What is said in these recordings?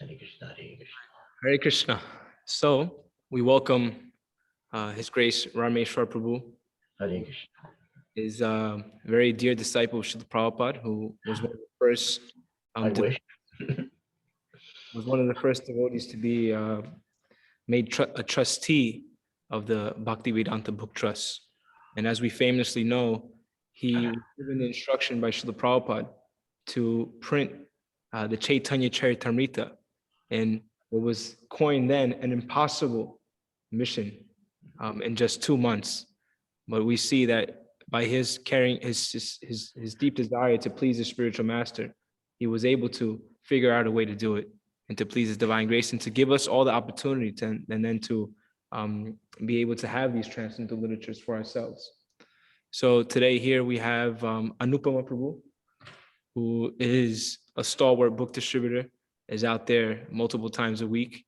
Hare Krishna, Hare Krishna. Hare Krishna. So we welcome His Grace Rāmeśvara Prabhu, Hare Krishna. is a very dear disciple of Srila Prabhupada, who was one of the first. I wish. Was one of the first devotees to be made a trustee of the Bhaktivedanta Book Trust. And as we famously know, he was given the instruction by Srila Prabhupada to print the Chaitanya Charitamrita, and it was coined then an impossible mission in just 2 months. But we see that by his carrying his deep desire to please his spiritual master, he was able to figure out a way to do it and to please his divine grace and to give us all the opportunity to, and then to be able to have these transcendental literatures for ourselves. So today here we have Anupama Prabhu, who is a stalwart book distributor, is out there multiple times a week.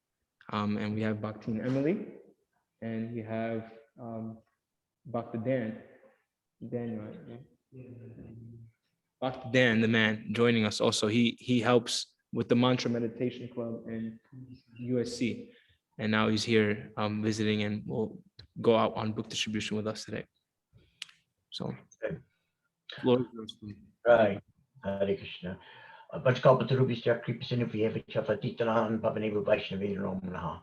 And we have Bhakti and Emily, and we have Bhakti Dan, right? Bhakti Dan, the man, joining us also. He helps with the Mantra Meditation Club in USC. And now he's here visiting and will go out on book distribution with us today. So, Lord, Right. Hare Krishna. Bhajakalpatarubhisya kripasinubhyeva patitanan pavaneva vaishnavena namaha.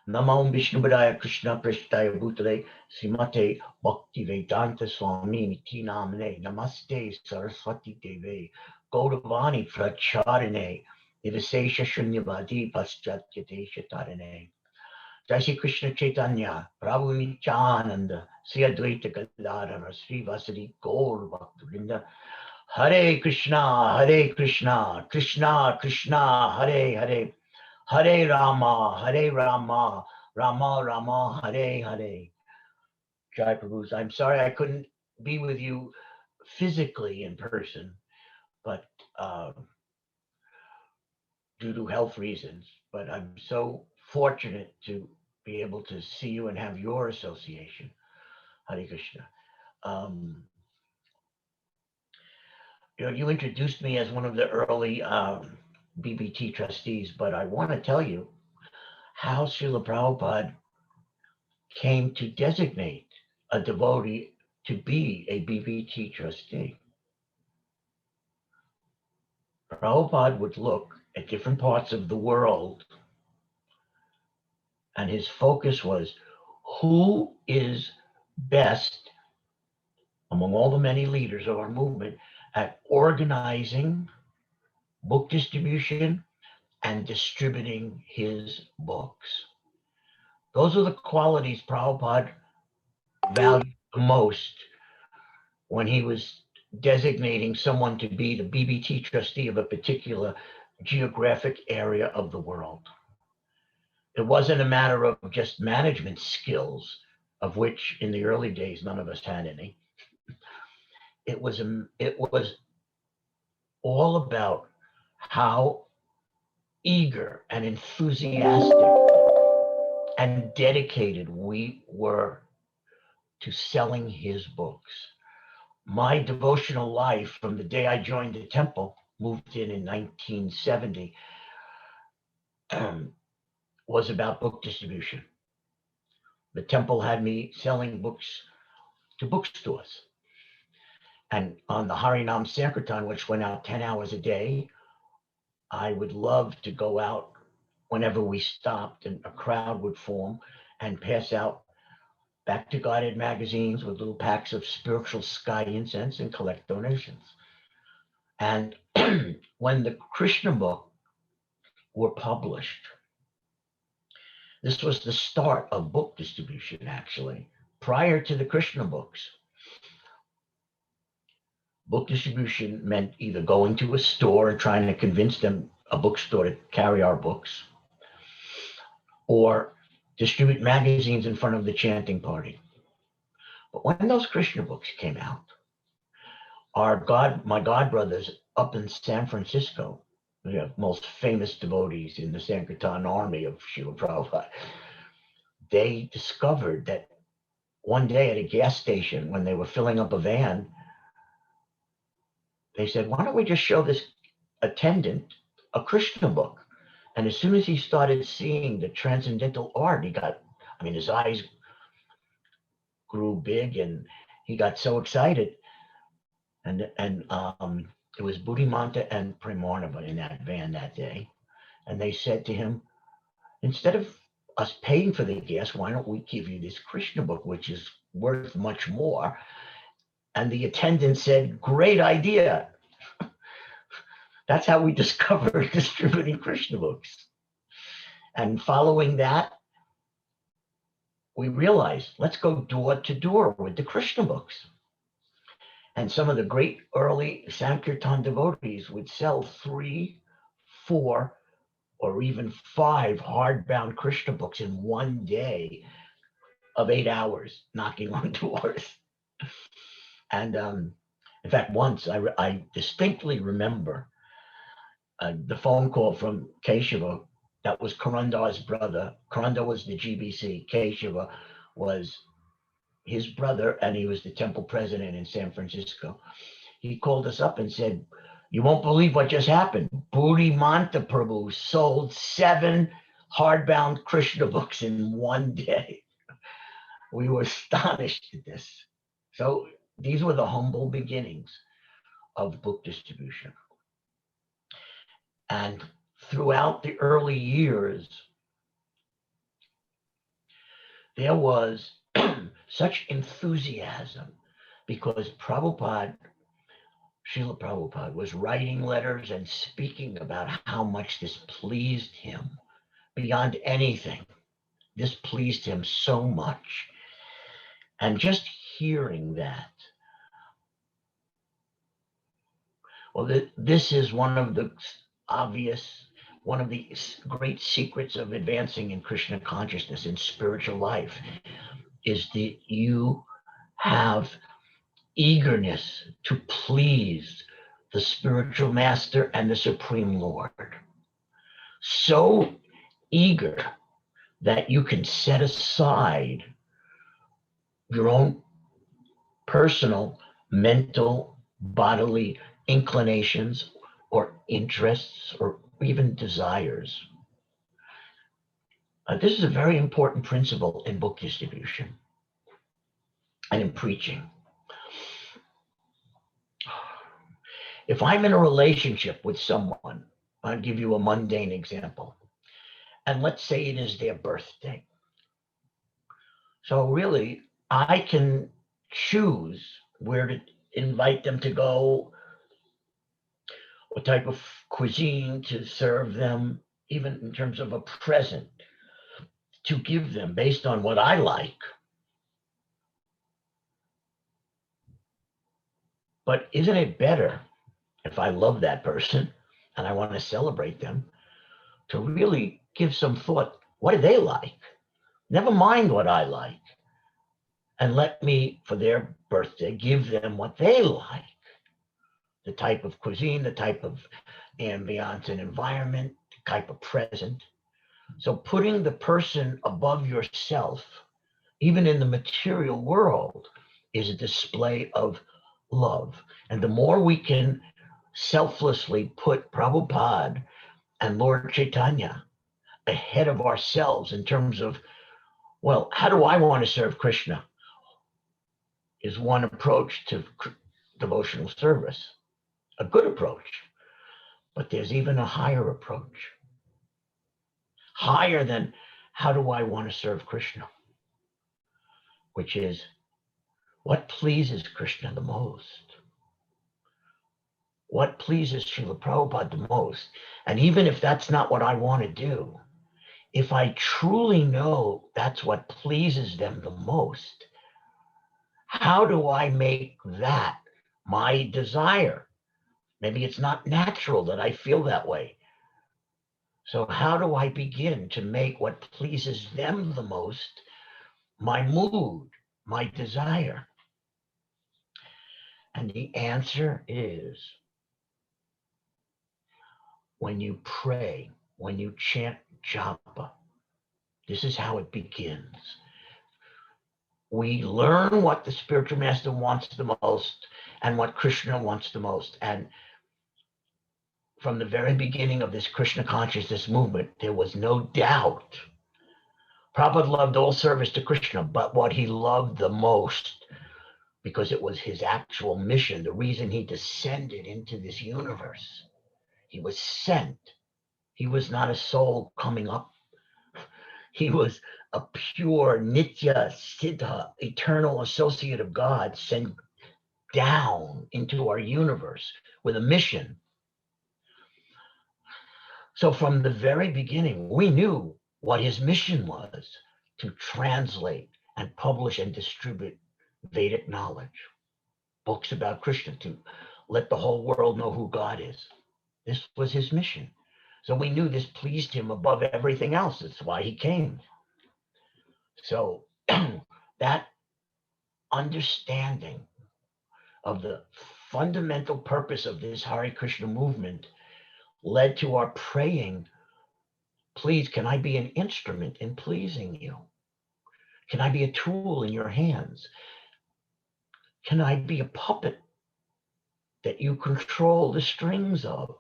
Namo Vishnu Padaya Krishna Prasthaya Bhutale Srimate Bhaktivedanta Swami Niti Namane Namaste Saraswati Deve Gaudavani Pracharine Nivasesha Shunyavadi Paschatya Shatarane. Jai Shri Krishna Chaitanya Prabhu Nityananda Sri Advaita Gadadhara Sri Vasadi Gaur Bhaktivinoda Hare Krishna, Krishna Krishna, Hare Hare, Hare Rama, Rama Rama, Hare Hare. Jai Prabhus, I'm sorry I couldn't be with you physically in person, but due to health reasons, but I'm so fortunate to be able to see you and have your association. Hare Krishna. You introduced me as one of the early BBT trustees, but I want to tell you how Srila Prabhupada came to designate a devotee to be a BBT trustee. Prabhupada would look at different parts of the world, and his focus was who is best among all the many leaders of our movement at organizing book distribution and distributing his books. Those are the qualities Prabhupada valued the most when he was designating someone to be the BBT trustee of a particular geographic area of the world. It wasn't a matter of just management skills, of which in the early days none of us had any. It was all about how eager and enthusiastic and dedicated we were to selling his books. My devotional life from the day I joined the temple, moved in 1970, was about book distribution. The temple had me selling books to bookstores. And on the Harinam Sankirtan, which went out 10 hours a day, I would love to go out whenever we stopped and a crowd would form and pass out back to guided magazines with little packs of spiritual sky incense and collect donations. And when the Krishna book were published, this was the start of book distribution, actually. Prior to the Krishna books, book distribution meant either going to a store and trying to convince them, a bookstore, to carry our books, or distribute magazines in front of the chanting party. But when those Krishna books came out, my godbrothers up in San Francisco, the most famous devotees in the Sankirtan army of Srila Prabhupada, they discovered that one day at a gas station when they were filling up a van, they said, why don't we just show this attendant a Krishna book? And as soon as he started seeing the transcendental art, his eyes grew big and he got so excited. And it was Buddhimanta and Premarnava in that van that day. And they said to him, instead of us paying for the gas, why don't we give you this Krishna book, which is worth much more? And the attendant said, great idea. That's how we discovered distributing Krishna books. And following that, we realized, let's go door to door with the Krishna books. And some of the great early Sankirtan devotees would sell 3, 4, or even 5 hardbound Krishna books in one day of 8 hours, knocking on doors. And in fact, once I distinctly remember the phone call from Keshava. That was Karandar's brother. Karandar was the GBC. Keshava was his brother, and he was the temple president in San Francisco. He called us up and said, you won't believe what just happened. Buddhimanta Prabhu sold 7 hardbound Krishna books in one day. We were astonished at this. So these were the humble beginnings of book distribution. And throughout the early years, there was such enthusiasm because Srila Prabhupada was writing letters and speaking about how much this pleased him beyond anything. This pleased him so much. And just hearing that, well, this is one of the great secrets of advancing in Krishna consciousness in spiritual life is that you have eagerness to please the spiritual master and the Supreme Lord. So eager that you can set aside your own personal, mental, bodily inclinations or interests or even desires. This is a very important principle in book distribution and in preaching. If I'm in a relationship with someone, I'll give you a mundane example, and let's say it is their birthday. So really, I can choose where to invite them to go, what type of cuisine to serve them, even in terms of a present to give them based on what I like. But isn't it better if I love that person and I want to celebrate them to really give some thought, what do they like? Never mind what I like. And let me, for their birthday, give them what they like. The type of cuisine, the type of ambiance and environment, the type of present. So putting the person above yourself, even in the material world, is a display of love. And the more we can selflessly put Prabhupada and Lord Chaitanya ahead of ourselves in terms of, well, how do I want to serve Krishna? Is one approach to devotional service, a good approach. But there's even a higher approach. Higher than how do I want to serve Krishna? Which is, what pleases Krishna the most? What pleases Srila Prabhupada the most? And even if that's not what I want to do, if I truly know that's what pleases them the most, how do I make that my desire? Maybe it's not natural that I feel that way. So how do I begin to make what pleases them the most my mood, my desire? And the answer is when you pray, when you chant japa. This is how it begins. We learn what the spiritual master wants the most and what Krishna wants the most. And from the very beginning of this Krishna consciousness movement, there was no doubt. Prabhupada loved all service to Krishna, but what he loved the most, because it was his actual mission, the reason he descended into this universe, he was sent. He was not a soul coming up. He was a pure Nitya Siddha, eternal associate of God, sent down into our universe with a mission. So from the very beginning, we knew what his mission was: to translate and publish and distribute Vedic knowledge, books about Krishna, to let the whole world know who God is. This was his mission. So we knew this pleased him above everything else. That's why he came. So that understanding of the fundamental purpose of this Hare Krishna movement led to our praying, please, can I be an instrument in pleasing you? Can I be a tool in your hands? Can I be a puppet that you control the strings of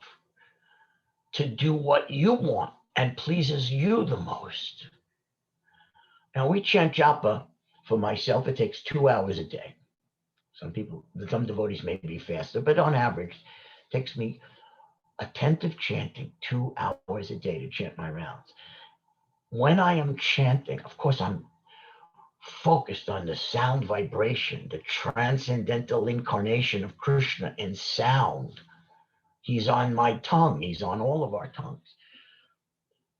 to do what you want and pleases you the most? Now we chant japa. For myself, it takes 2 hours a day. Some devotees may be faster, but on average, it takes me attentive chanting 2 hours a day to chant my rounds. When I am chanting, of course, I'm focused on the sound vibration, the transcendental incarnation of Krishna in sound. He's on my tongue. He's on all of our tongues.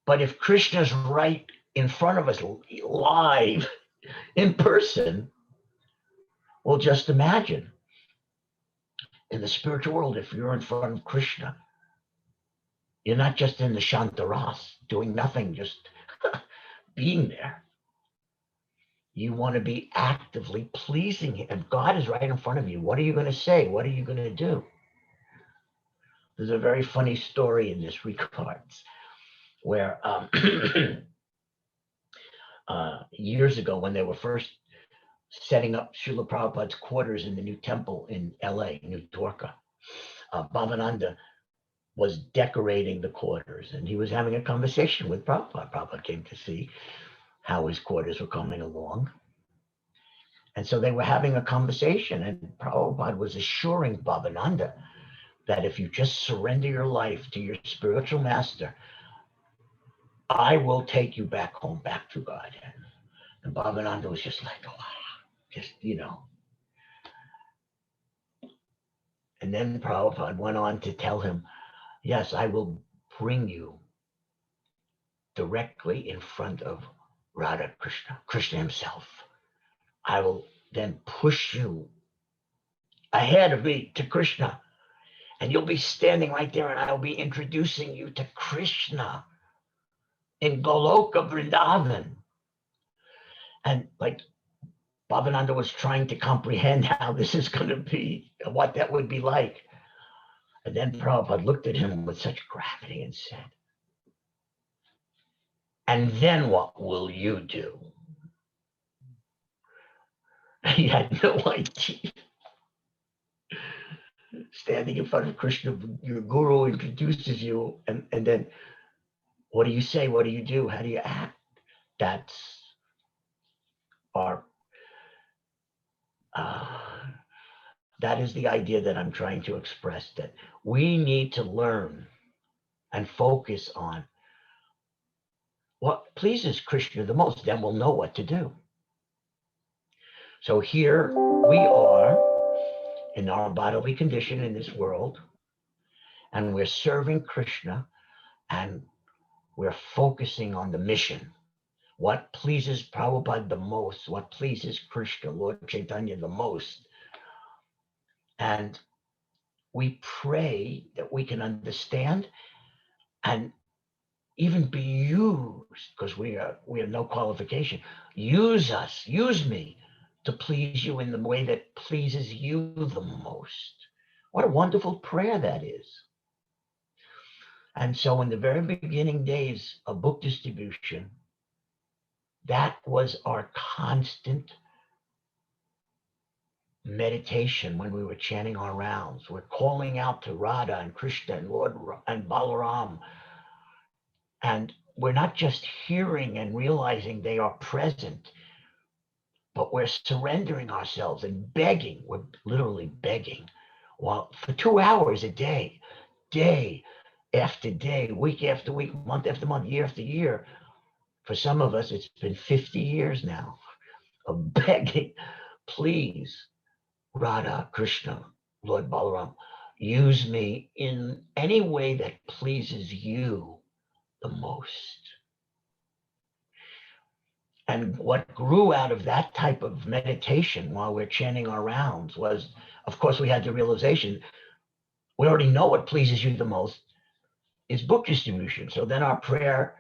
But if Krishna's right in front of us live in person, well, just imagine in the spiritual world, if you're in front of Krishna, you're not just in the Shantaras doing nothing, just being there. You want to be actively pleasing him. If God is right in front of you, what are you going to say? What are you going to do? There's a very funny story in this regards where years ago, when they were first setting up Srila Prabhupada's quarters in the new temple in LA, New Dwarka, Bhavananda was decorating the quarters, and he was having a conversation with Prabhupada. Prabhupada came to see how his quarters were coming along. And so they were having a conversation, and Prabhupada was assuring Bhavananda that if you just surrender your life to your spiritual master, I will take you back home, back to God. And Bhavananda was just like, wow, just, And then Prabhupada went on to tell him, yes, I will bring you directly in front of Radha Krishna, Krishna himself. I will then push you ahead of me to Krishna, and you'll be standing right there, and I'll be introducing you to Krishna in Goloka Vrindavan. And like Bhavananda was trying to comprehend how this is going to be, what that would be like. And then Prabhupada looked at him with such gravity and said, and then what will you do? He had no idea. Standing in front of Krishna, your guru introduces you, and then what do you say? What do you do? How do you act? That's our, that is the idea that I'm trying to express, that we need to learn and focus on what pleases Krishna the most, then we'll know what to do. So here we are in our bodily condition in this world, and we're serving Krishna, and we're focusing on the mission. What pleases Prabhupada the most, what pleases Krishna, Lord Chaitanya the most. And we pray that we can understand and even be used, because we have no qualification. Use us, use me to please you in the way that pleases you the most. What a wonderful prayer that is. And so in the very beginning days of book distribution, that was our constant meditation when we were chanting our rounds. We're calling out to Radha and Krishna and Lord and Balaram. And we're not just hearing and realizing they are present, but we're surrendering ourselves and begging. We're literally begging. Well, for 2 hours a day, day after day, week after week, month after month, year after year. For some of us, it's been 50 years now of begging, please, Radha, Krishna, Lord Balaram, use me in any way that pleases you the most. And what grew out of that type of meditation while we're chanting our rounds was, of course, we had the realization, we already know what pleases you the most is book distribution. So then our prayer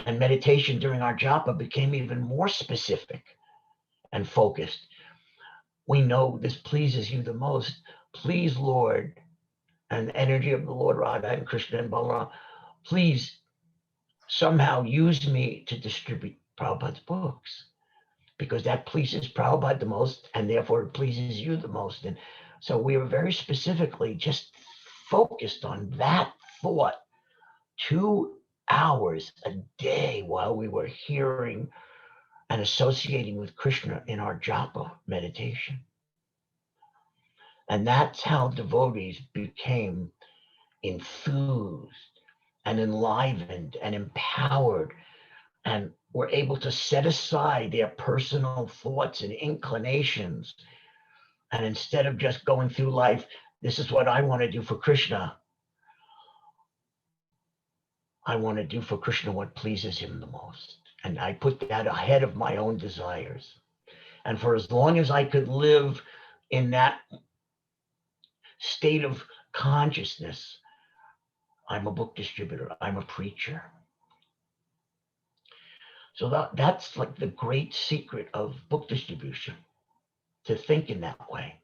and meditation during our japa became even more specific and focused. We know this pleases you the most. Please, Lord, and the energy of the Lord Radha and Krishna and Balaram, please somehow use me to distribute Prabhupada's books, because that pleases Prabhupada the most, and therefore it pleases you the most. And so we were very specifically just focused on that thought 2 hours a day while we were hearing and associating with Krishna in our japa meditation. And that's how devotees became enthused and enlivened and empowered, and were able to set aside their personal thoughts and inclinations. And instead of just going through life, this is what I want to do for Krishna, I want to do for Krishna what pleases him the most. And I put that ahead of my own desires. And for as long as I could live in that state of consciousness, I'm a book distributor, I'm a preacher. So that's like the great secret of book distribution, to think in that way.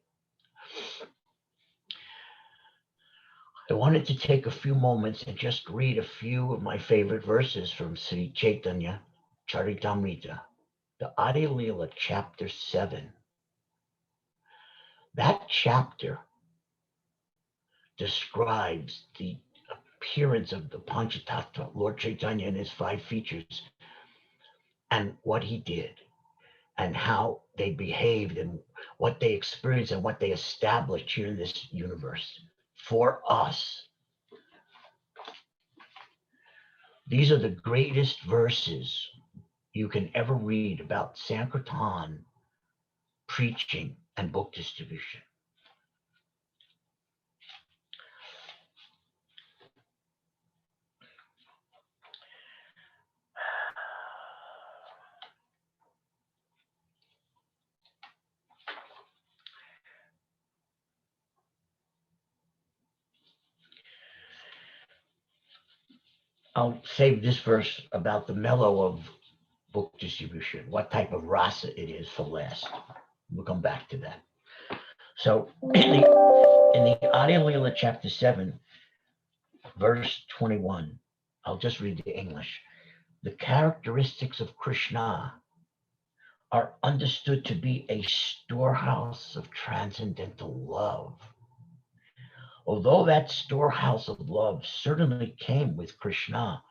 I wanted to take a few moments and just read a few of my favorite verses from Sri Chaitanya Charitamrita, the Adi Leela, chapter 7. That chapter describes the appearance of the Panchatattva, Lord Chaitanya and his 5 features, and what he did, and how they behaved, and what they experienced, and what they established here in this universe for us. These are the greatest verses you can ever read about Sankirtan, preaching, and book distribution. I'll save this verse about the mellow of book distribution, what type of rasa it is, for last. We'll come back to that. So in the Adi Leela chapter 7, verse 21, I'll just read the English. The characteristics of Krishna are understood to be a storehouse of transcendental love. Although that storehouse of love certainly came with Krishna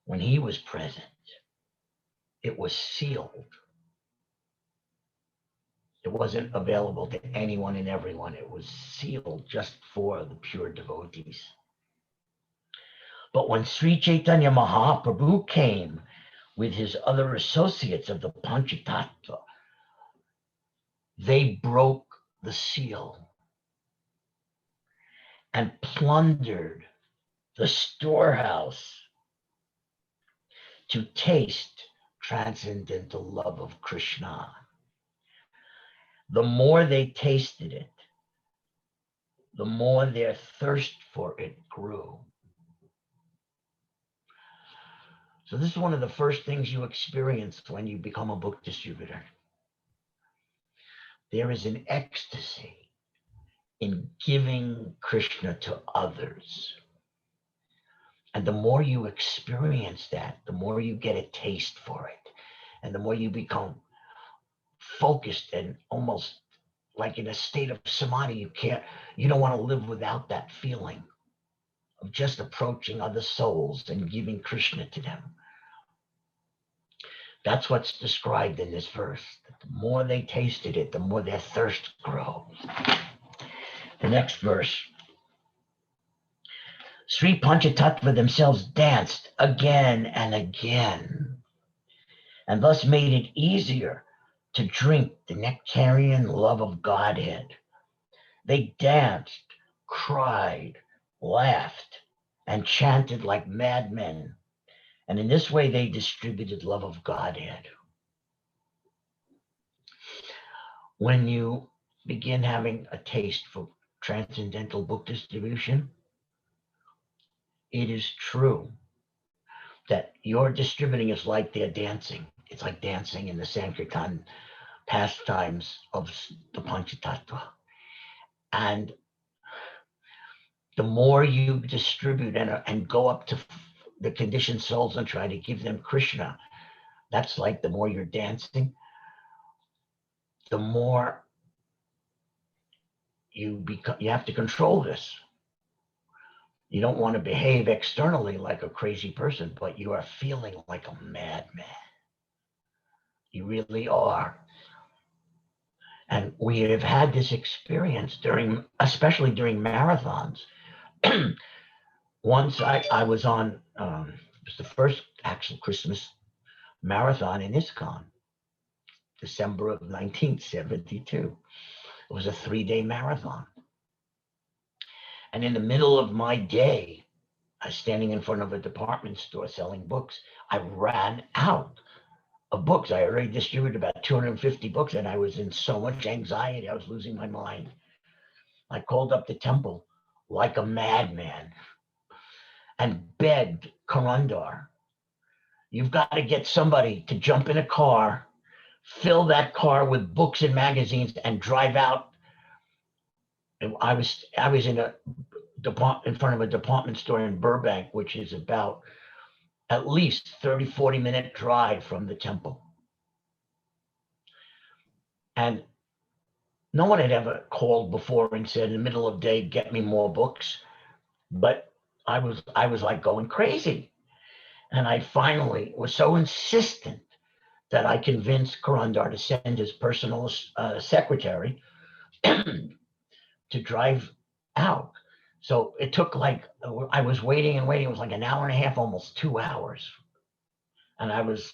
when he was present, it was sealed. It wasn't available to anyone and everyone. It was sealed just for the pure devotees. But when Sri Chaitanya Mahaprabhu came with his other associates of the Panchatattva, they broke the seal and plundered the storehouse to taste transcendental love of Krishna. The more they tasted it, the more their thirst for it grew. So this is one of the first things you experience when you become a book distributor. There is an ecstasy in giving Krishna to others. And the more you experience that, the more you get a taste for it. And the more you become focused and almost like in a state of samadhi. You don't want to live without that feeling of just approaching other souls and giving Krishna to them. That's what's described in this verse. The more they tasted it, the more their thirst grows. The next verse. Sri Panchatattva themselves danced again and again, and thus made it easier to drink the nectarian love of Godhead. They danced, cried, laughed, and chanted like madmen. And in this way, they distributed love of Godhead. When you begin having a taste for transcendental book distribution, it is true that your distributing is like they're dancing. It's like dancing in the Sankirtan pastimes of the Panchatattva. And the more you distribute and go up to the conditioned souls and try to give them Krishna, that's like the more you're dancing, the more you have to control this. You don't want to behave externally like a crazy person, but you are feeling like a madman. You really are. And we have had this experience especially during marathons. Once I was on, it was the first actual Christmas marathon in ISKCON, December of 1972. It was a 3-day marathon. And in the middle of my day, I was standing in front of a department store selling books. I ran out of books. I already distributed about 250 books, and I was in so much anxiety. I was losing my mind. I called up the temple like a madman and begged Karandar, you've got to get somebody to jump in a car, fill that car with books and magazines, and drive out. And I was in front of a department store in Burbank, which is about at least 30-40 minute drive from the temple. And no one had ever called before and said in the middle of the day, get me more books. But I was like going crazy. And I finally was so insistent that I convinced Karandar to send his personal secretary to drive out. So it took I was waiting and waiting. It was like an hour and a half, almost 2 hours. And I was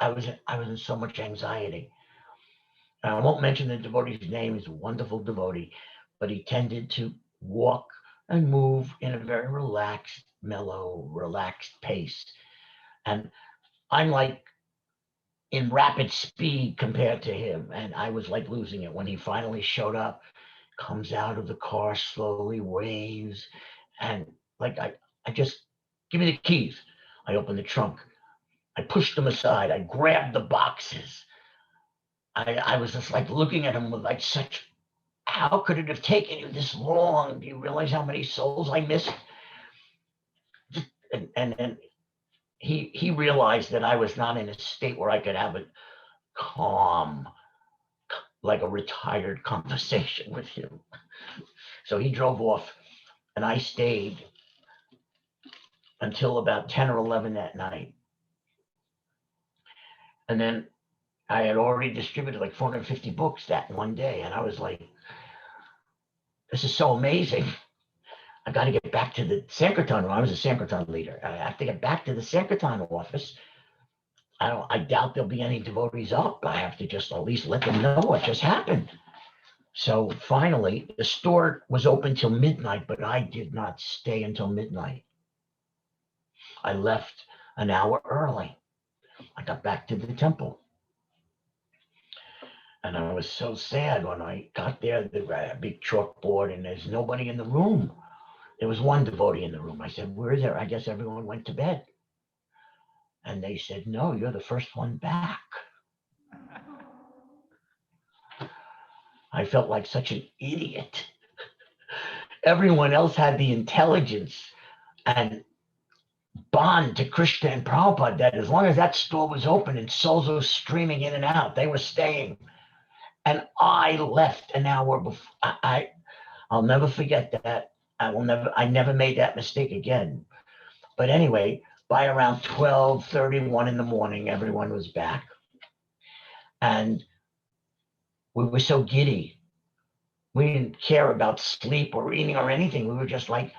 in so much anxiety. And I won't mention the devotee's name. He's a wonderful devotee, but he tended to walk and move in a very relaxed, mellow, relaxed pace. And I'm like in rapid speed compared to him. And I was like losing it when he finally showed up, comes out of the car slowly, waves. And like, I just, give me the keys. I opened the trunk. I pushed them aside. I grabbed the boxes. I was just like looking at him with like such, how could it have taken you this long? Do you realize how many souls I missed? And then he realized that I was not in a state where I could have a calm, like a retired conversation with him. So he drove off and I stayed until about 10 or 11 that night. And then I had already distributed like 450 books that one day. And I was like, this is so amazing. I got to get back to the Sankirtan. I was a Sankirtan leader. I have to get back to the Sankirtan office. I doubt there'll be any devotees up. I have to just at least let them know what just happened. So finally, the store was open till midnight, but I did not stay until midnight. I left an hour early. I got back to the temple. And I was so sad when I got there. There was a big chalkboard and there's nobody in the room. There was one devotee in the room. I said, where is there? I guess everyone went to bed. And they said, no, you're the first one back. I felt like such an idiot. Everyone else had the intelligence and bond to Krishna and Prabhupada that as long as that store was open and souls were streaming in and out, they were staying. And I left an hour before. I'll never forget that. I never made that mistake again. But anyway, by around 12:31 in the morning, everyone was back. And we were so giddy. We didn't care about sleep or eating or anything. We were just like,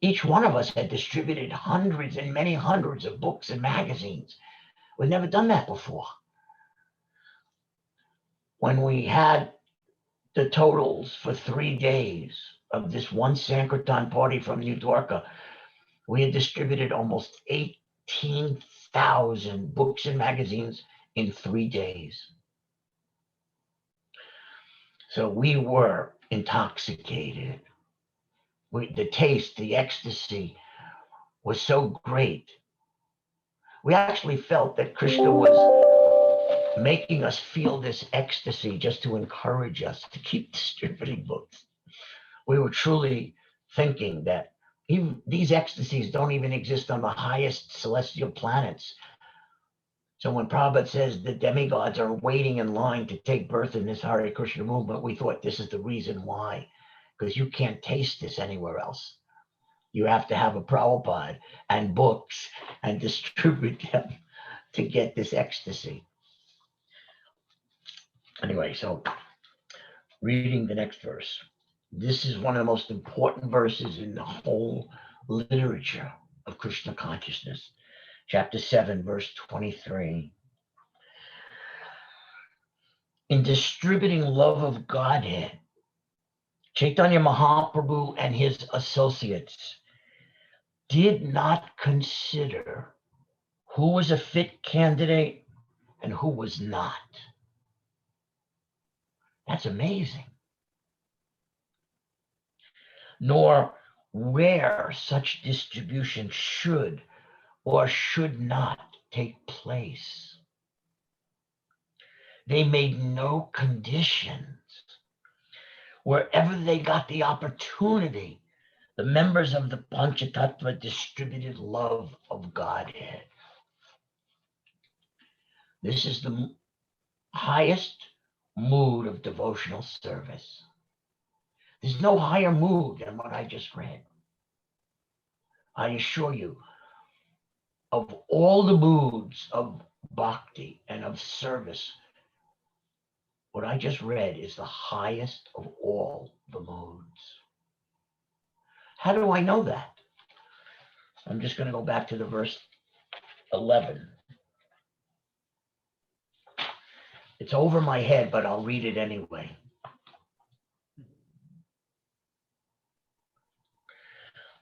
each one of us had distributed hundreds and many hundreds of books and magazines. We'd never done that before. When we had the totals for 3 days of this one Sankirtan party from New Dwarka, we had distributed almost 18,000 books and magazines in 3 days. So we were intoxicated. The taste, the ecstasy was so great. We actually felt that Krishna was making us feel this ecstasy just to encourage us to keep distributing books. We were truly thinking that even these ecstasies don't even exist on the highest celestial planets. So when Prabhupada says the demigods are waiting in line to take birth in this Hare Krishna movement, we thought this is the reason why, because you can't taste this anywhere else. You have to have a Prabhupada and books and distribute them to get this ecstasy. Anyway, so reading the next verse. This is one of the most important verses in the whole literature of Krishna consciousness. Chapter 7, verse 23. In distributing love of Godhead, Chaitanya Mahaprabhu and his associates did not consider who was a fit candidate and who was not. That's amazing. Nor where such distribution should or should not take place. They made no conditions. Wherever they got the opportunity, the members of the Panchatattva distributed love of Godhead. This is the highest mood of devotional service. There's no higher mood than what I just read. I assure you, of all the moods of bhakti and of service, what I just read is the highest of all the moods. How do I know that? I'm just going to go back to the verse 11. It's over my head, but I'll read it anyway.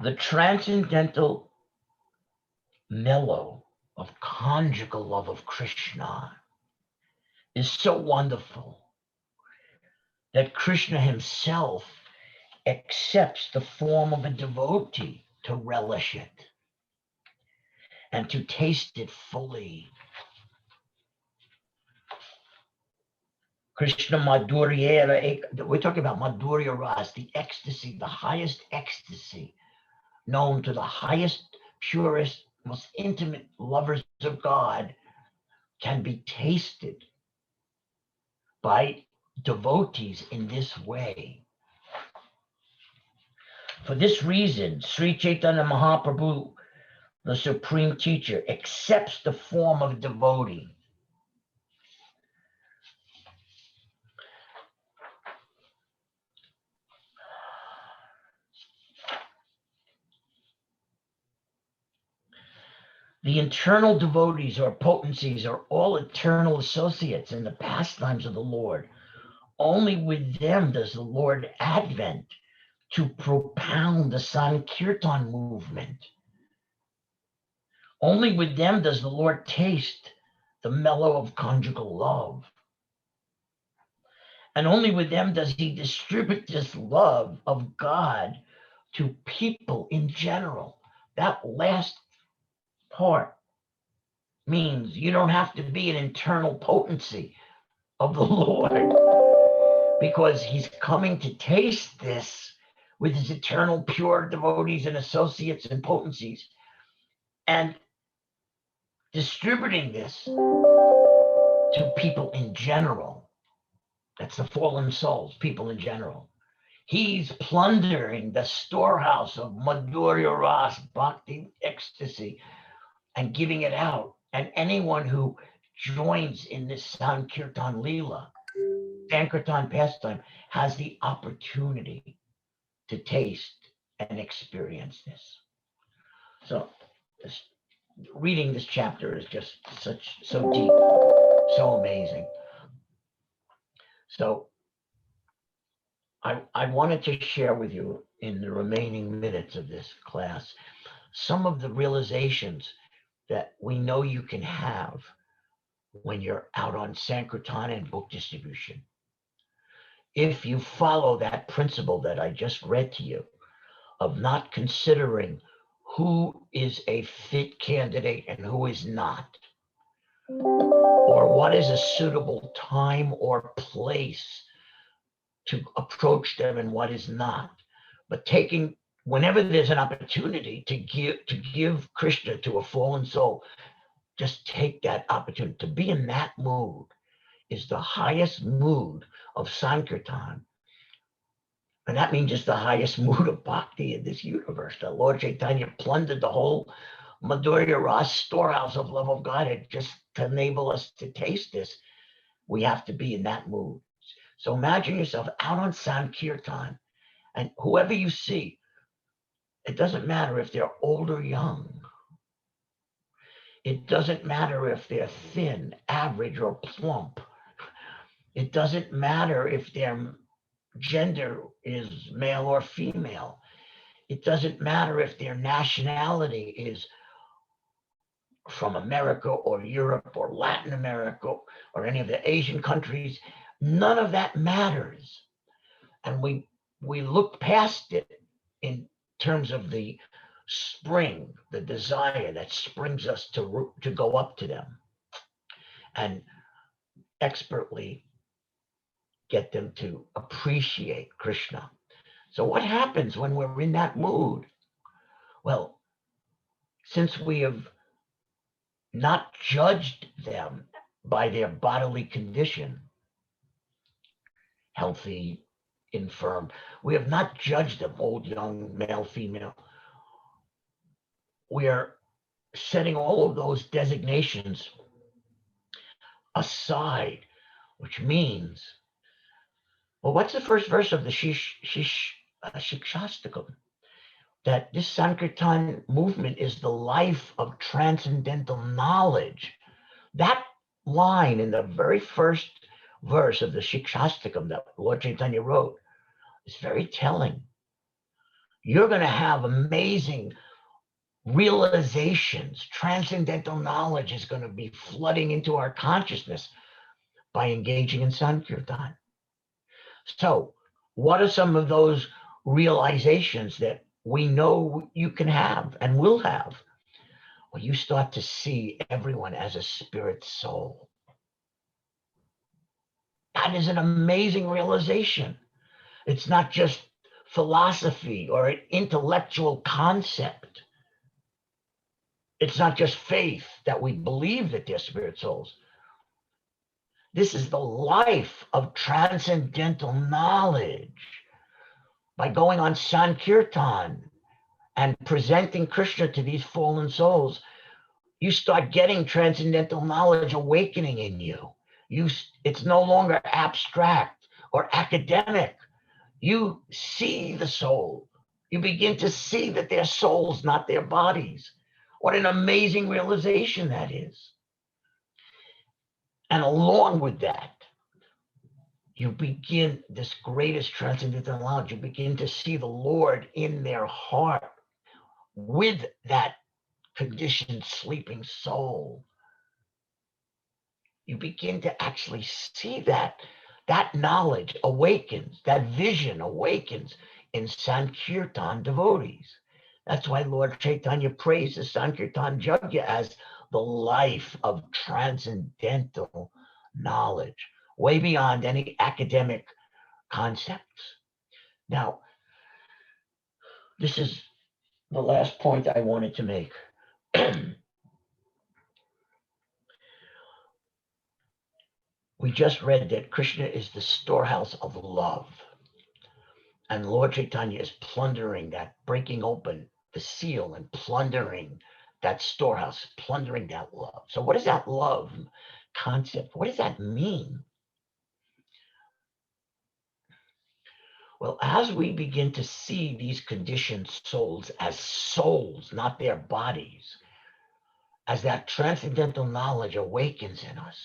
The transcendental mellow of conjugal love of Krishna is so wonderful that Krishna himself accepts the form of a devotee to relish it and to taste it fully. Krishna Madhurya, we're talking about Madhurya Ras, the ecstasy, the highest ecstasy known to the highest, purest, most intimate lovers of God, can be tasted by devotees in this way. For this reason, Sri Chaitanya Mahaprabhu, the supreme teacher, accepts the form of devotee. The internal devotees or potencies are all eternal associates in the pastimes of the Lord. Only with them does the Lord advent to propound the Sankirtan movement. Only with them does the Lord taste the mellow of conjugal love. And only with them does he distribute this love of God to people in general. That last part means you don't have to be an internal potency of the Lord, because he's coming to taste this with his eternal pure devotees and associates and potencies, and distributing this to people in general. That's the fallen souls, people in general. He's plundering the storehouse of Madhurya Ras, Bhakti, ecstasy, and giving it out. And anyone who joins in this Sankirtan Leela, Sankirtan pastime, has the opportunity to taste and experience this. So reading this chapter is just so deep, so amazing. So I wanted to share with you in the remaining minutes of this class some of the realizations that we know you can have when you're out on Sankirtan and book distribution. If you follow that principle that I just read to you of not considering who is a fit candidate and who is not, or what is a suitable time or place to approach them and what is not, but taking whenever there's an opportunity to give Krishna to a fallen soul, just take that opportunity. To be in that mood is the highest mood of Sankirtan. And that means it's the highest mood of bhakti in this universe. The Lord Chaitanya plundered the whole Madhurya Ras storehouse of love of God. And just to enable us to taste this, we have to be in that mood. So imagine yourself out on Sankirtan, and whoever you see, it doesn't matter if they're old or young. It doesn't matter if they're thin, average, or plump. It doesn't matter if their gender is male or female. It doesn't matter if their nationality is from America or Europe or Latin America or any of the Asian countries. None of that matters. And we look past it in terms of the spring, the desire that springs us to go up to them and expertly get them to appreciate Krishna. So what happens when we're in that mood? Well, since we have not judged them by their bodily condition, healthy, infirm, we have not judged them, old, young, male, female. We are setting all of those designations aside, which means, well, what's the first verse of the Shikshastakam? That this Sankirtan movement is the life of transcendental knowledge. That line in the very first verse of the Shikshastakam that Lord Chaitanya wrote is very telling. You're going to have amazing realizations. Transcendental knowledge is going to be flooding into our consciousness by engaging in Sankirtan. So, what are some of those realizations that we know you can have and will have? Well, you start to see everyone as a spirit soul. That is an amazing realization. It's not just philosophy or an intellectual concept. It's not just faith that we believe that they're spirit souls. This is the life of transcendental knowledge. By going on Sankirtan and presenting Krishna to these fallen souls, you start getting transcendental knowledge awakening in you. It's no longer abstract or academic. You see the soul. You begin to see that they're souls, not their bodies. What an amazing realization that is. And along with that, you begin this greatest transcendental knowledge. You begin to see the Lord in their heart with that conditioned sleeping soul. You begin to actually see that knowledge awakens, that vision awakens in Sankirtan devotees. That's why Lord Chaitanya praises Sankirtan Yajna as the life of transcendental knowledge, way beyond any academic concepts. Now, this is the last point I wanted to make. We just read that Krishna is the storehouse of love. And Lord Chaitanya is plundering that, breaking open the seal and plundering that storehouse, plundering that love. So what is that love concept? What does that mean? Well, as we begin to see these conditioned souls as souls, not their bodies, as that transcendental knowledge awakens in us,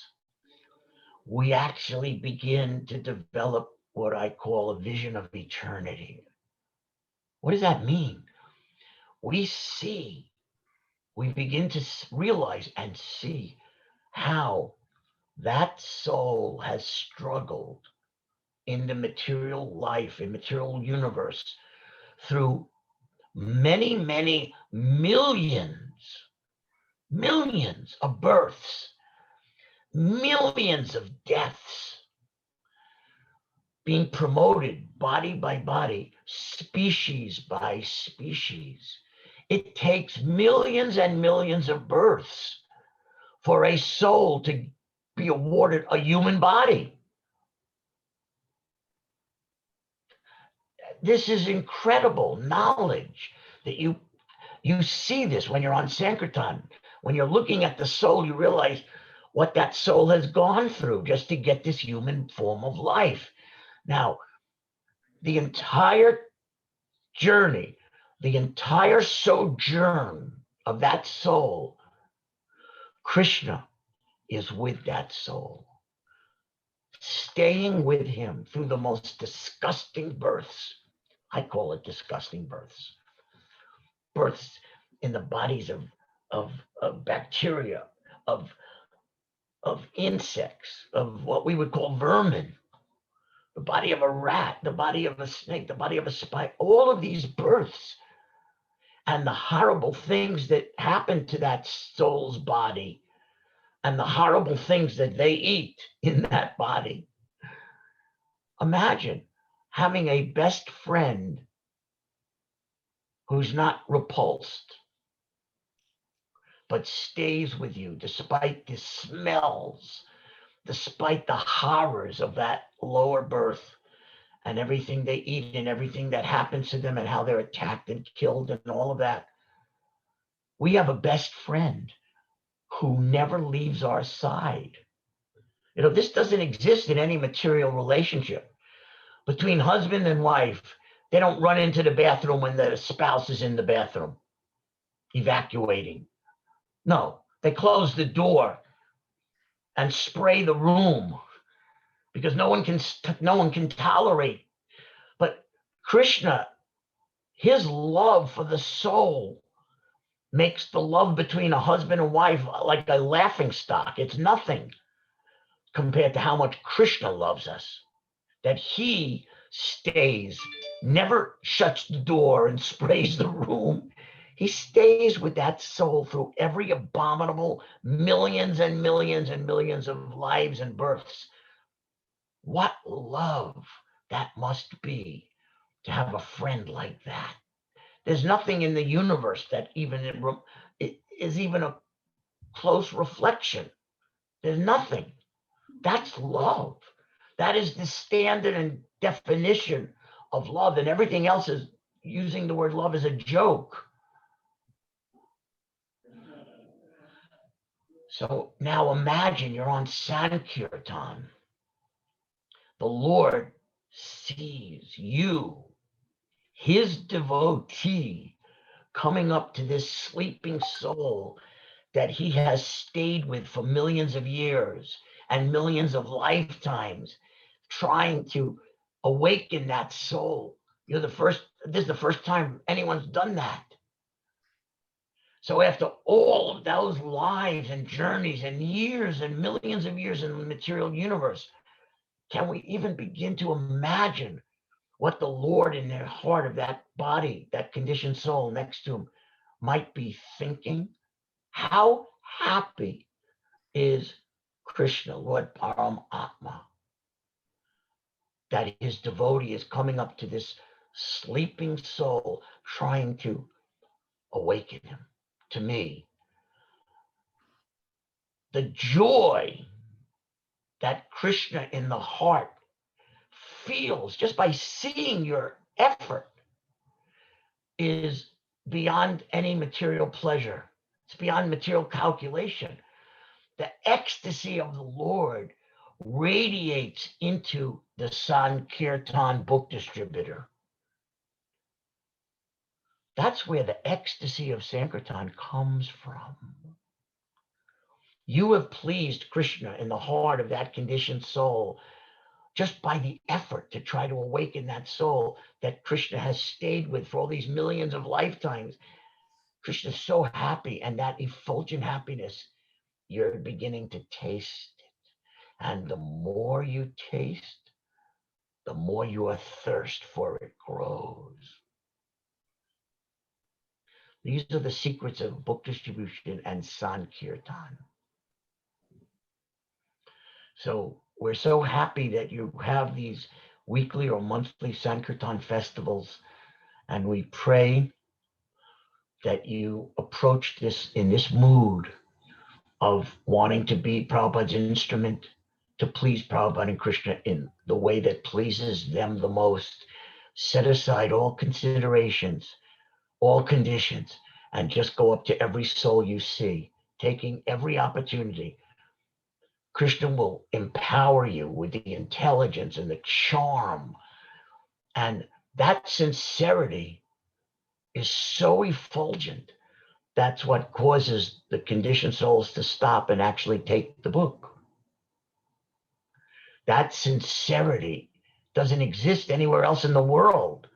we actually begin to develop what I call a vision of eternity. What does that mean? We begin to realize and see how that soul has struggled in the material life, in material universe, through many, many millions of births, millions of deaths, being promoted body by body, species by species. It takes millions and millions of births for a soul to be awarded a human body. This is incredible knowledge that you see this when you're on Sankirtan. When you're looking at the soul, you realize what that soul has gone through just to get this human form of life. Now, the entire journey, the entire sojourn of that soul, Krishna is with that soul, staying with him through the most disgusting births. I call it disgusting births. Births in the bodies of bacteria, of insects, of what we would call vermin, the body of a rat, the body of a snake, the body of a spider, all of these births and the horrible things that happen to that soul's body and the horrible things that they eat in that body. Imagine having a best friend who's not repulsed, but stays with you despite the smells, despite the horrors of that lower birth and everything they eat and everything that happens to them and how they're attacked and killed and all of that. We have a best friend who never leaves our side. You know, this doesn't exist in any material relationship. Between husband and wife, they don't run into the bathroom when the spouse is in the bathroom, evacuating. No, they close the door and spray the room because no one can tolerate. But Krishna, his love for the soul makes the love between a husband and wife like a laughing stock. It's nothing compared to how much Krishna loves us, that he stays, never shuts the door and sprays the room. He stays with that soul through every abominable millions and millions and millions of lives and births. What love that must be to have a friend like that. There's nothing in the universe that even is even a close reflection. There's nothing. That's love. That is the standard and definition of love, and everything else is using the word love as a joke. So now imagine you're on Sankirtan. The Lord sees you, his devotee, coming up to this sleeping soul that he has stayed with for millions of years and millions of lifetimes, trying to awaken that soul. This is the first time anyone's done that. So after all of those lives and journeys and years and millions of years in the material universe, can we even begin to imagine what the Lord in their heart of that body, that conditioned soul next to him, might be thinking? How happy is Krishna, Lord Paramatma, that his devotee is coming up to this sleeping soul, trying to awaken him. To me, the joy that Krishna in the heart feels just by seeing your effort is beyond any material pleasure. It's beyond material calculation. The ecstasy of the Lord radiates into the Sankirtan book distributor. That's where the ecstasy of Sankirtan comes from. You have pleased Krishna in the heart of that conditioned soul just by the effort to try to awaken that soul that Krishna has stayed with for all these millions of lifetimes. Krishna is so happy, and that effulgent happiness, you're beginning to taste it. And the more you taste, the more your thirst for it grows. These are the secrets of book distribution and Sankirtan. So we're so happy that you have these weekly or monthly Sankirtan festivals, and we pray that you approach this in this mood of wanting to be Prabhupada's instrument to please Prabhupada and Krishna in the way that pleases them the most. Set aside all considerations, all conditions, and just go up to every soul you see, taking every opportunity. Krishna will empower you with the intelligence and the charm. And that sincerity is so effulgent. That's what causes the conditioned souls to stop and actually take the book. That sincerity doesn't exist anywhere else in the world.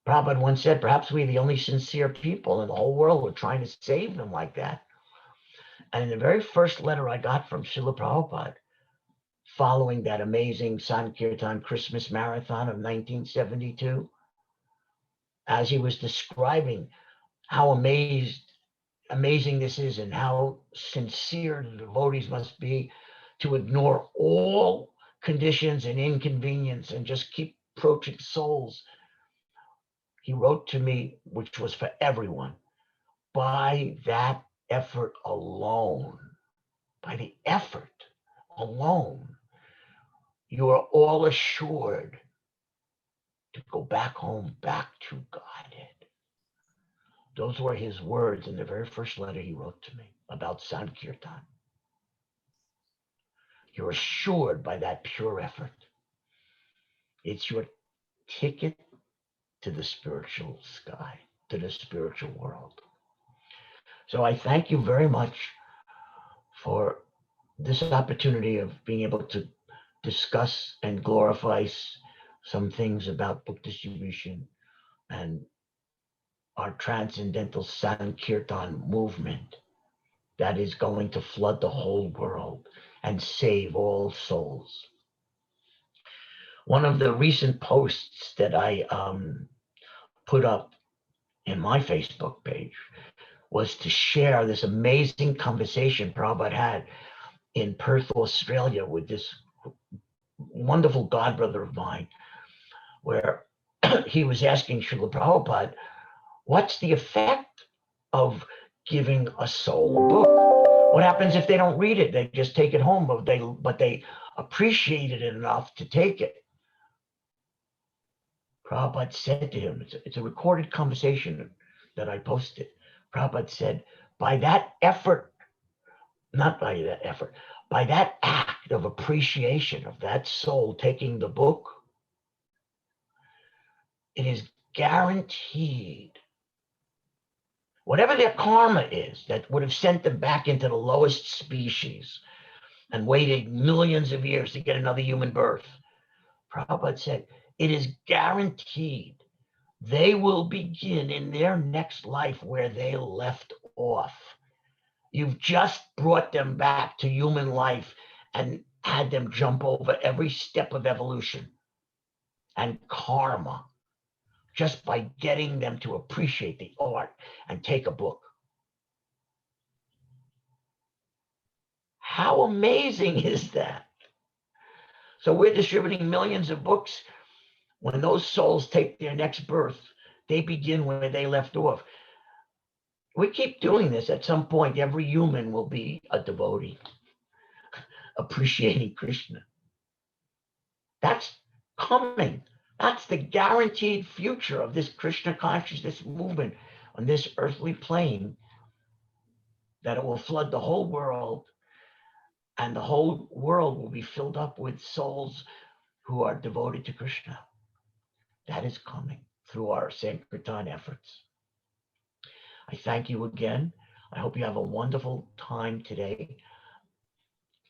Prabhupada once said, perhaps we're the only sincere people in the whole world. We're trying to save them like that. And in the very first letter I got from Srila Prabhupada, following that amazing Sankirtan Christmas marathon of 1972, as he was describing how amazing this is and how sincere the devotees must be to ignore all conditions and inconvenience and just keep approaching souls. He wrote to me, which was for everyone, by that effort alone, by the effort alone, you are all assured to go back home, back to Godhead. Those were his words in the very first letter he wrote to me about Sankirtan. You're assured by that pure effort. It's your ticket to the spiritual sky, to the spiritual world. So I thank you very much for this opportunity of being able to discuss and glorify some things about book distribution and our transcendental Sankirtan movement that is going to flood the whole world and save all souls. One of the recent posts that I put up in my Facebook page was to share this amazing conversation Prabhupada had in Perth, Australia with this wonderful godbrother of mine, where he was asking Srila Prabhupada, what's the effect of giving a soul a book? What happens if they don't read it? They just take it home, but they appreciated it enough to take it. Prabhupada said to him, it's a recorded conversation that I posted. Prabhupada said, by that effort, not by that effort, by that act of appreciation of that soul taking the book, it is guaranteed whatever their karma is that would have sent them back into the lowest species and waited millions of years to get another human birth. Prabhupada said, it is guaranteed they will begin in their next life where they left off. You've just brought them back to human life and had them jump over every step of evolution and karma just by getting them to appreciate the art and take a book. How amazing is that? So we're distributing millions of books. When those souls take their next birth, they begin where they left off. We keep doing this. At some point, every human will be a devotee. appreciating Krishna. That's coming. That's the guaranteed future of this Krishna consciousness movement on this earthly plane, that it will flood the whole world, and the whole world will be filled up with souls who are devoted to Krishna. That is coming through our Sankirtan efforts. I thank you again. I hope you have a wonderful time today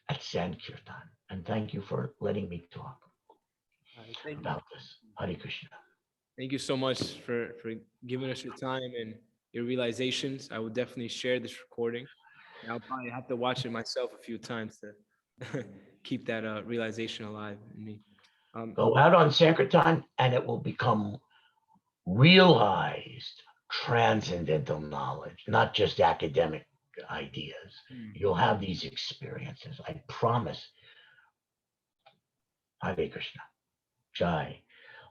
at Sankirtan. And thank you for letting me talk about this. Hare Krishna. Thank you so much for giving us your time and your realizations. I will definitely share this recording. And I'll probably have to watch it myself a few times to keep that realization alive in me. Go out on Sankirtan and it will become realized transcendental knowledge, not just academic ideas. You'll have these experiences, I promise. Hare Krishna. Jai.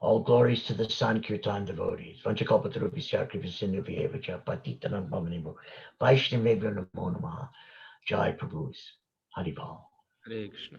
All glories to the Sankirtan devotees. Vanchakalpatarubhisya kripasinubhyevacha patitanam pavanimo Vaishnavebhyo namo namaha. Jai Prabhus. Haribol. Hare Krishna.